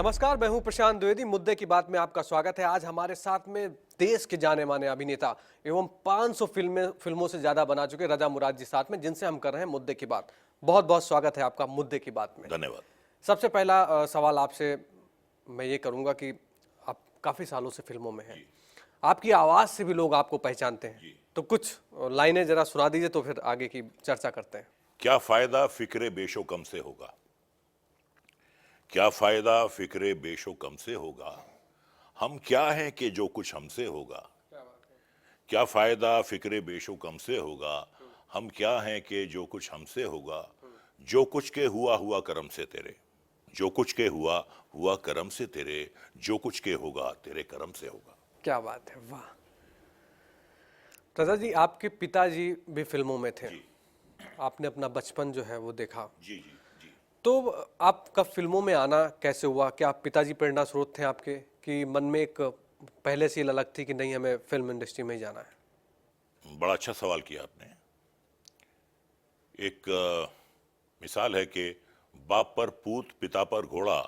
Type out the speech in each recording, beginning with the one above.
नमस्कार, मैं हूं प्रशांत द्विवेदी। मुद्दे की बात में आपका स्वागत है। आज हमारे साथ में देश के जाने माने अभिनेता एवं 500 फिल्मों से ज्यादा बना चुके रजा मुराद जी साथ में, जिनसे हम कर रहे हैं मुद्दे की बात। बहुत बहुत स्वागत है आपका मुद्दे की बात में। धन्यवाद। सबसे पहला सवाल आपसे मैं ये करूंगा कि आप काफी सालों से फिल्मों में हैं, आपकी आवाज से भी लोग आपको पहचानते हैं, तो कुछ लाइनें जरा सुना दीजिए तो फिर आगे की चर्चा करते हैं। क्या फायदा फिक्रे बेशो कम से होगा, क्या फायदा फिक्रे बेशो कम से होगा, हम क्या हैं कि जो कुछ हमसे होगा। क्या फायदा फिक्रे बेशो कम से होगा, हम क्या हैं कि जो कुछ हमसे होगा। जो कुछ के हुआ करम से तेरे, जो कुछ के हुआ करम से तेरे, जो कुछ के होगा तेरे करम से होगा। क्या बात है, वाह। रजा जी, आपके पिताजी भी फिल्मों में थे, जी आपने अपना बचपन जो है वो देखा, जी जी जी। तो आपका फिल्मों में आना कैसे हुआ? क्या पिताजी प्रेरणा स्रोत थे आपके, कि मन में एक पहले से ही ललक थी कि नहीं हमें फिल्म इंडस्ट्री में ही जाना है? बड़ा अच्छा सवाल किया आपने। एक मिसाल है कि बाप पर पूत पिता पर घोड़ा,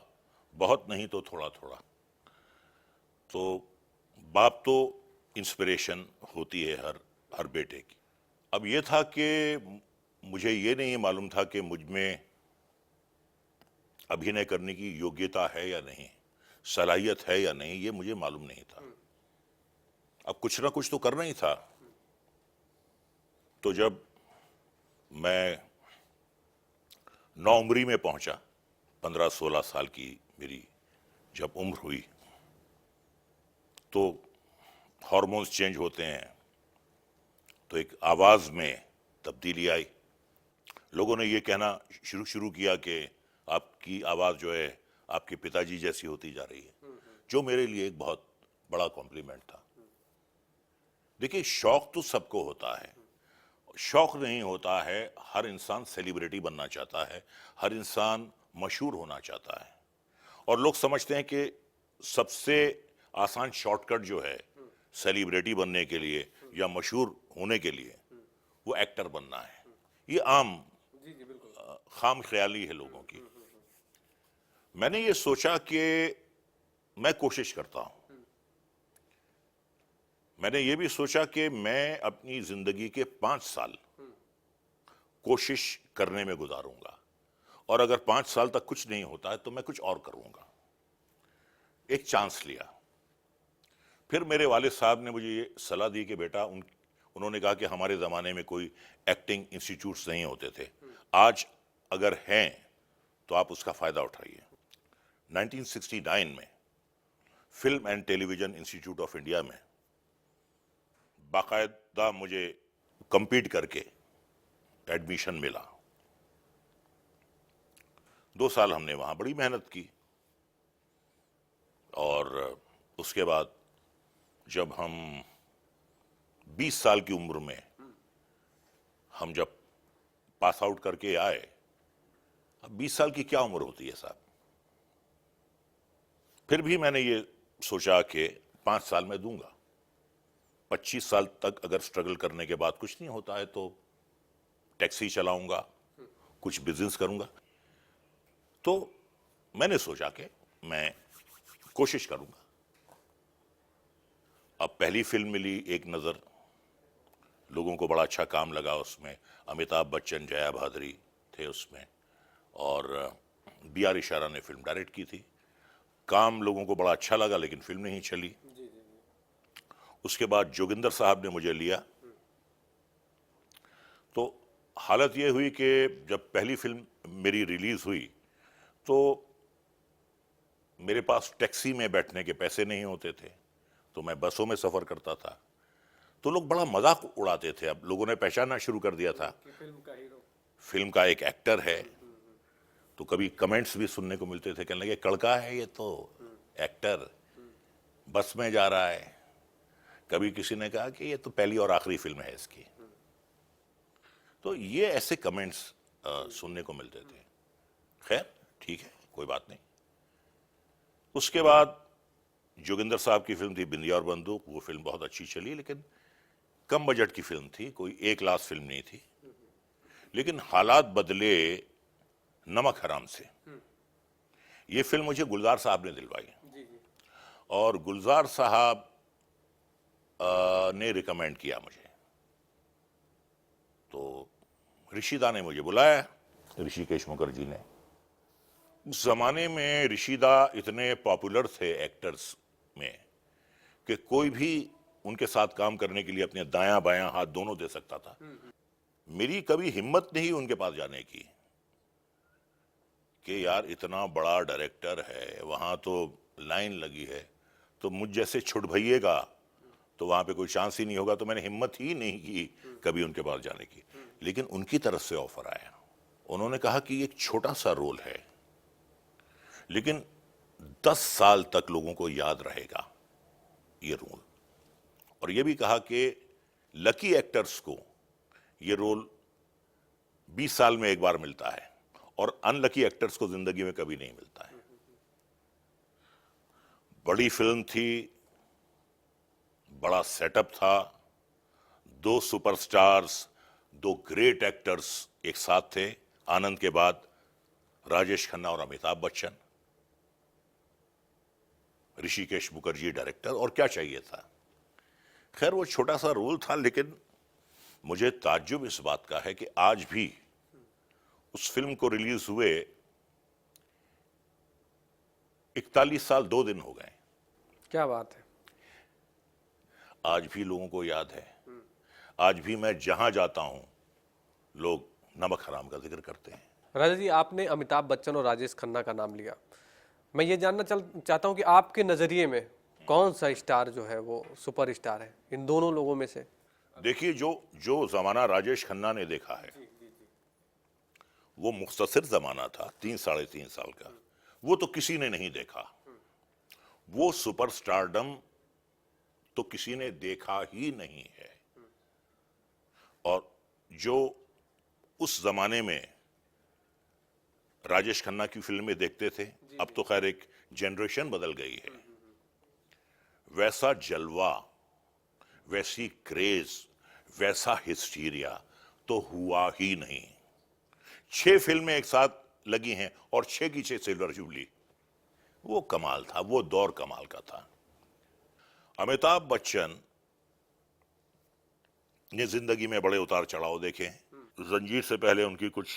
बहुत नहीं तो थोड़ा थोड़ा। तो बाप तो इंस्पिरेशन होती है हर हर बेटे की। अब ये था कि मुझे ये नहीं मालूम था कि मुझ में अभिनय करने की योग्यता है या नहीं, सलाहियत है या नहीं, ये मुझे मालूम नहीं था। अब कुछ ना कुछ तो करना ही था। तो जब मैं नौउम्री में पहुंचा, 15-16 साल की मेरी जब उम्र हुई, तो हार्मोन्स चेंज होते हैं, तो एक आवाज में तब्दीली आई। लोगों ने ये कहना शुरू किया कि आपकी आवाज जो है आपके पिताजी जैसी होती जा रही है, जो मेरे लिए एक बहुत बड़ा कॉम्प्लीमेंट था। देखिए, शौक तो सबको होता है, शौक नहीं होता है, हर इंसान सेलिब्रिटी बनना चाहता है, हर इंसान मशहूर होना चाहता है। और लोग समझते हैं कि सबसे आसान शॉर्टकट जो है सेलिब्रिटी बनने के लिए या मशहूर होने के लिए, वो एक्टर बनना है। ये आम खाम ख्याली है लोगों की। मैंने ये सोचा कि मैं कोशिश करता हूं। मैंने ये भी सोचा कि मैं अपनी जिंदगी के 5 साल कोशिश करने में गुजारूंगा, और अगर 5 साल तक कुछ नहीं होता है तो मैं कुछ और करूंगा। एक चांस लिया। फिर मेरे वालिद साहब ने मुझे ये सलाह दी कि बेटा, उन्होंने कहा कि हमारे ज़माने में कोई एक्टिंग इंस्टीट्यूट्स नहीं होते थे, आज अगर हैं तो आप उसका फ़ायदा उठाइए। 1969 में film and television institute of India में बाकायदा मुझे compete करके एडमिशन मिला। 2 साल हमने वहाँ बड़ी मेहनत की, और उसके बाद जब हम 20 साल की उम्र में हम जब पास आउट करके आए, अब 20 साल की क्या उम्र होती है साहब। फिर भी मैंने ये सोचा कि 5 साल में दूंगा, 25 साल तक अगर स्ट्रगल करने के बाद कुछ नहीं होता है तो टैक्सी चलाऊंगा, कुछ बिजनेस करूंगा। तो मैंने सोचा कि मैं कोशिश करूंगा। अब पहली फिल्म मिली एक नज़र, लोगों को बड़ा अच्छा काम लगा उसमें। अमिताभ बच्चन, जया भादरी थे उसमें, और B.R. इशारा ने फिल्म डायरेक्ट की थी। काम लोगों को बड़ा अच्छा लगा, लेकिन फिल्म नहीं चली। उसके बाद जोगिंदर साहब ने मुझे लिया। तो हालत ये हुई कि जब पहली फिल्म मेरी रिलीज हुई तो मेरे पास टैक्सी में बैठने के पैसे नहीं होते थे, तो मैं बसों में सफ़र करता था। तो लोग बड़ा मजाक उड़ाते थे। अब लोगों ने पहचानना शुरू कर दिया था, फिल्म का एक एक्टर है। तो कभी कमेंट्स भी सुनने को मिलते थे, कहने लगे कड़का है ये तो एक्टर, बस में जा रहा है। कभी किसी ने कहा कि ये तो पहली और आखिरी फिल्म है इसकी। तो ये ऐसे कमेंट्स सुनने को मिलते थे। खैर ठीक है, कोई बात नहीं। उसके बाद जोगिंदर साहब की फिल्म थी बिंदिया और बंदूक। वो फिल्म बहुत अच्छी चली, लेकिन कम बजट की फिल्म थी, कोई एक क्लास फिल्म नहीं थी। लेकिन हालात बदले नमक हराम से। ये फिल्म मुझे गुलजार साहब ने दिलवाई और गुलजार साहब ने रिकमेंड किया मुझे। तो ऋषिदा ने मुझे बुलाया, ऋषिकेश मुखर्जी ने। उस जमाने में ऋषिदा इतने पॉपुलर थे एक्टर्स में कि कोई भी उनके साथ काम करने के लिए अपने दायां बायां हाथ दोनों दे सकता था। मेरी कभी हिम्मत नहीं उनके पास जाने की कि यार इतना बड़ा डायरेक्टर है, वहां तो लाइन लगी है, तो मुझ जैसे छुट भइएगा तो वहां पे कोई चांस ही नहीं होगा। तो मैंने हिम्मत ही नहीं की कभी उनके पास जाने की। लेकिन उनकी तरफ से ऑफर आया। उन्होंने कहा कि एक छोटा सा रोल है लेकिन 10 साल तक लोगों को याद रहेगा ये रोल, और ये भी कहा कि लकी एक्टर्स को ये रोल 20 साल में एक बार मिलता है और अनलकी एक्टर्स को जिंदगी में कभी नहीं मिलता है। बड़ी फिल्म थी, बड़ा सेटअप था, 2 सुपरस्टार्स, 2 ग्रेट एक्टर्स एक साथ थे। आनंद के बाद राजेश खन्ना और अमिताभ बच्चन, ऋषिकेश मुखर्जी डायरेक्टर, और क्या चाहिए था। खैर वो छोटा सा रोल था, लेकिन मुझे ताज्जुब इस बात का है कि आज भी उस फिल्म को रिलीज हुए 41 साल 2 दिन हो गए, क्या बात है। आज भी लोगों को याद है। आज भी मैं जहां जाता हूं लोग नमक हराम का जिक्र करते हैं। राजा जी, आपने अमिताभ बच्चन और राजेश खन्ना का नाम लिया। मैं ये जानना चाहता हूँ कि आपके नज़रिए में कौन सा स्टार जो है वो सुपर स्टार है इन दोनों लोगों में से? देखिए, जो जमाना राजेश खन्ना ने देखा है वो मुख्तसर जमाना था, 3 साढ़े 3 साल का। वो तो किसी ने नहीं देखा। वो सुपर स्टारडम तो किसी ने देखा ही नहीं है। और जो उस जमाने में राजेश खन्ना की फिल्में देखते थे, अब तो खैर एक जनरेशन बदल गई है, वैसा जलवा, वैसी क्रेज, वैसा हिस्टीरिया तो हुआ ही नहीं। 6 फिल्में एक साथ लगी हैं और 6 की 6 सिल्वर जुबली। वो कमाल था, वो दौर कमाल का था। अमिताभ बच्चन ने जिंदगी में बड़े उतार चढ़ाव देखे। जंजीर से पहले उनकी कुछ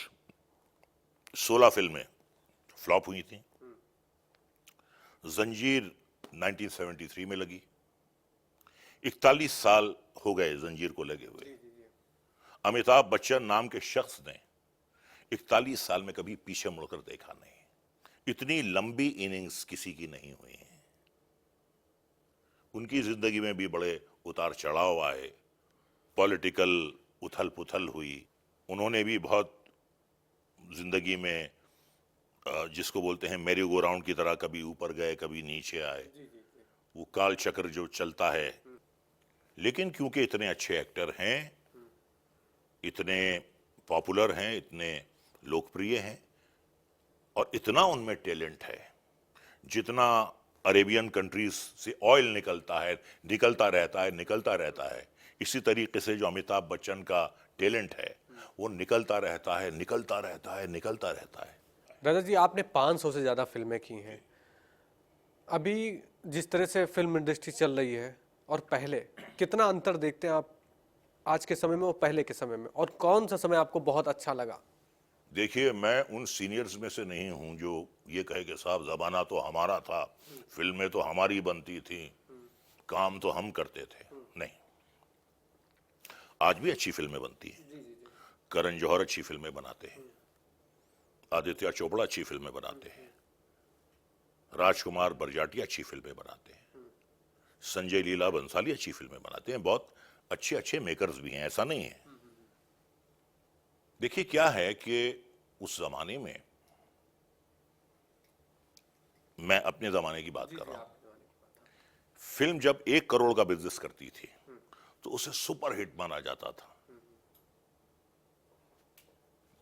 16 फिल्में फ्लॉप हुई थी। जंजीर 1973 में लगी। 41 साल हो गए जंजीर को लगे हुए। अमिताभ बच्चन नाम के शख्स ने 41 साल में कभी पीछे मुड़कर देखा नहीं। इतनी लंबी इनिंग्स किसी की नहीं हुई है। उनकी जिंदगी में भी बड़े उतार चढ़ाव आए, पॉलिटिकल उथल पुथल हुई। उन्होंने भी बहुत जिंदगी में जिसको बोलते हैं मेरी गो राउंड की तरह कभी ऊपर गए कभी नीचे आए, वो काल चक्र जो चलता है। लेकिन क्योंकि इतने अच्छे एक्टर हैं, इतने पॉपुलर हैं, इतने लोकप्रिय हैं और इतना उनमें टैलेंट है, जितना अरेबियन कंट्रीज से ऑयल निकलता है, निकलता रहता है, निकलता रहता है, इसी तरीके से जो अमिताभ बच्चन का टैलेंट है वो निकलता रहता है, निकलता रहता है, निकलता रहता है। राजा जी, आपने 500 से ज़्यादा फिल्में की हैं। अभी जिस तरह से फिल्म इंडस्ट्री चल रही है और पहले, कितना अंतर देखते हैं आप आज के समय में और पहले के समय में, और कौन सा समय आपको बहुत अच्छा लगा? देखिए, मैं उन सीनियर्स में से नहीं हूं जो ये कहे कि साहब जमाना तो हमारा था, फिल्में तो हमारी बनती थी, काम तो हम करते थे। नहीं, आज भी अच्छी फिल्में बनती हैं। करण जौहर अच्छी फिल्में बनाते हैं, आदित्य चोपड़ा अच्छी फिल्में बनाते हैं, राजकुमार बरजाटिया अच्छी फिल्में बनाते हैं, संजय लीला बंसाली अच्छी फिल्में बनाते हैं। बहुत अच्छे अच्छे मेकर्स भी हैं, ऐसा नहीं है। देखिए क्या है कि उस जमाने में, मैं अपने जमाने की बात कर रहा हूं, फिल्म जब 1 करोड़ का बिजनेस करती थी तो उसे सुपर हिट माना जाता था।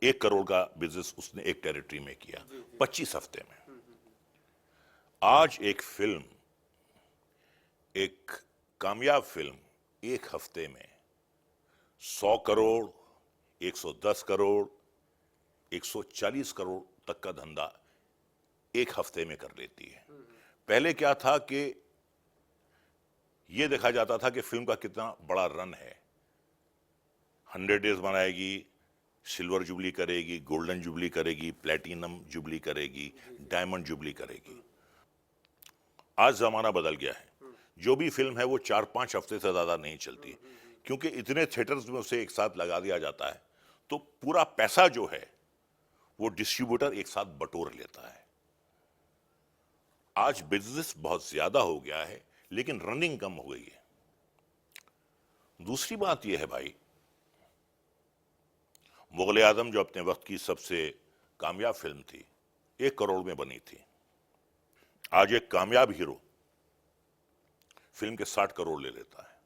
1 करोड़ का बिजनेस उसने एक टेरिटरी में किया 25 हफ्ते में। आज एक फिल्म, एक कामयाब फिल्म 1 हफ्ते में 100 करोड़, 110 करोड़, 140 करोड़ तक का धंधा एक हफ्ते में कर लेती है। पहले क्या था कि यह देखा जाता था कि फिल्म का कितना बड़ा रन है, 100 डेज बनाएगी, सिल्वर जुबली करेगी, गोल्डन जुबली करेगी, प्लेटिनम जुबली करेगी, डायमंड जुबली करेगी। आज जमाना बदल गया है, जो भी फिल्म है वो 4-5 हफ्ते से ज्यादा नहीं चलती, क्योंकि इतने थिएटर्स में उसे एक साथ लगा दिया जाता है, तो पूरा पैसा जो है वो डिस्ट्रीब्यूटर एक साथ बटोर लेता है। आज बिजनेस बहुत ज्यादा हो गया है, लेकिन रनिंग कम हो गई है। दूसरी बात यह है भाई, मुगल आजम जो अपने वक्त की सबसे कामयाब फिल्म थी, 1 करोड़ में बनी थी। आज एक कामयाब हीरो फिल्म के 60 करोड़ ले लेता है।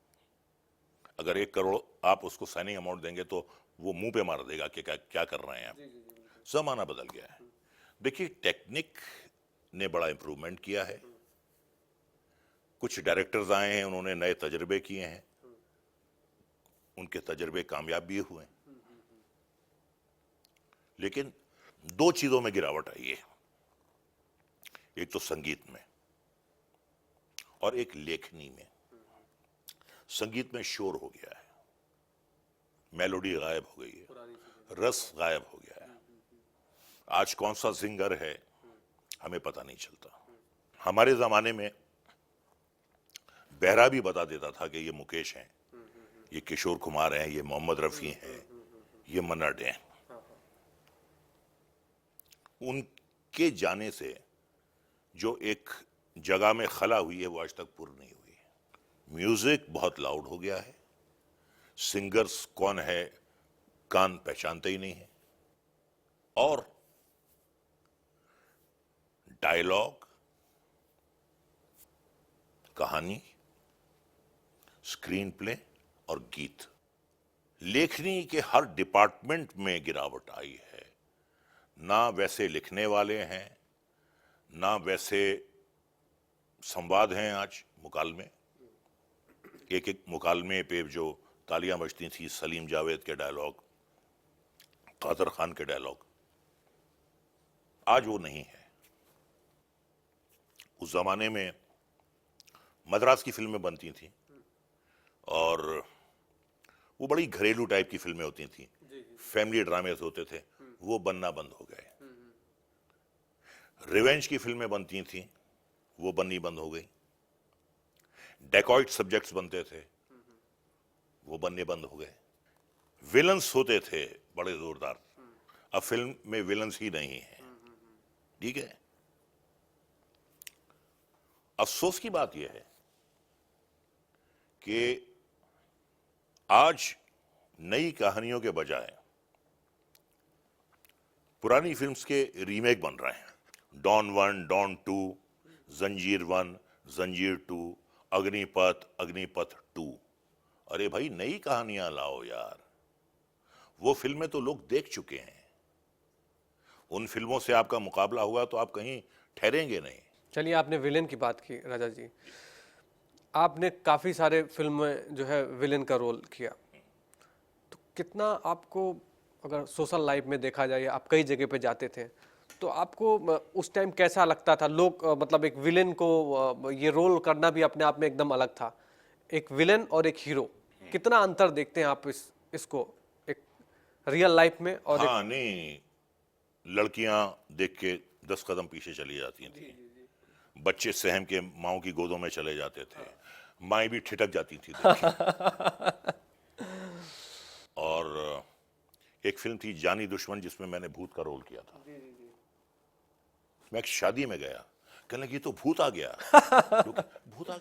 अगर 1 करोड़ आप उसको साइनिंग अमाउंट देंगे तो वो मुंह पे मार देगा कि क्या कर रहे हैं आप। जमाना बदल गया है। देखिए, टेक्निक ने बड़ा इंप्रूवमेंट किया है, कुछ डायरेक्टर्स आए हैं, उन्होंने नए तजर्बे किए हैं, उनके तजर्बे कामयाब भी हुए, लेकिन 2 चीजों में गिरावट आई है, एक तो संगीत में और एक लेखनी में। संगीत में शोर हो गया है, मेलोडी गायब हो गई है, रस गायब हो गया है। आज कौन सा सिंगर है हमें पता नहीं चलता। हमारे जमाने में बेहरा भी बता देता था कि ये मुकेश हैं, ये किशोर कुमार हैं, ये मोहम्मद रफी हैं, ये मन्ना डे हैं। उनके जाने से जो एक जगह में खला हुई है वो आज तक पूरी नहीं हुई है। म्यूजिक बहुत लाउड हो गया है, सिंगर्स कौन है कान पहचानते ही नहीं है, और डायलॉग, कहानी, स्क्रीन प्ले और गीत, लेखनी के हर डिपार्टमेंट में गिरावट आई है। ना वैसे लिखने वाले हैं, ना वैसे संवाद हैं। आज मुकालमे, एक मुकालमे पे जो तालियां बजती थी, सलीम जावेद के डायलॉग, कादर खान के डायलॉग, आज वो नहीं है। उस जमाने में मद्रास की फिल्में बनती थी और वो बड़ी घरेलू टाइप की फिल्में होती थी, फैमिली ड्रामेस होते थे, वो बनना बंद हो गए। रिवेंज की फिल्में बनती थी, वो बननी बंद हो गई। डेकॉइट सब्जेक्ट्स बनते थे, वो बनने बंद हो गए। विलन्स होते थे बड़े जोरदार, अब फिल्म में विलन्स ही नहीं है। ठीक है, अफसोस की बात यह है कि आज नई कहानियों के बजाय पुरानी फिल्म्स के रीमेक बन रहे हैं। डॉन 1, डॉन 2, जंजीर 1, जंजीर 2, अग्निपथ, अग्निपथ 2। अरे भाई, नई कहानियां लाओ यार। वो फिल्में तो लोग देख चुके हैं, उन फिल्मों से आपका मुकाबला हुआ तो आप कहीं ठहरेंगे नहीं। चलिए, आपने विलेन की बात की राजा जी, आपने काफ़ी सारे फिल्म में जो है विलेन का रोल किया, तो कितना आपको, अगर सोशल लाइफ में देखा जाए, आप कई जगह पे जाते थे, तो आपको उस टाइम कैसा लगता था? लोग मतलब एक विलेन को ये रोल करना भी अपने आप में एकदम अलग था, एक विलेन और एक हीरो, कितना अंतर देखते हैं आप इसको एक रियल लाइफ में? और हाँ, नहीं, लड़कियां देख के 10 कदम पीछे चली जाती थी, बच्चे सहम के माओ की गोदों में चले जाते थे, माएँ भी ठिठक जाती थी देख के। और एक फिल्म थी जानी दुश्मन, जिसमें मैंने भूत का रोल किया था। मैं एक शादी में गया, कहने लगी तो भूत आ गया। भूत आ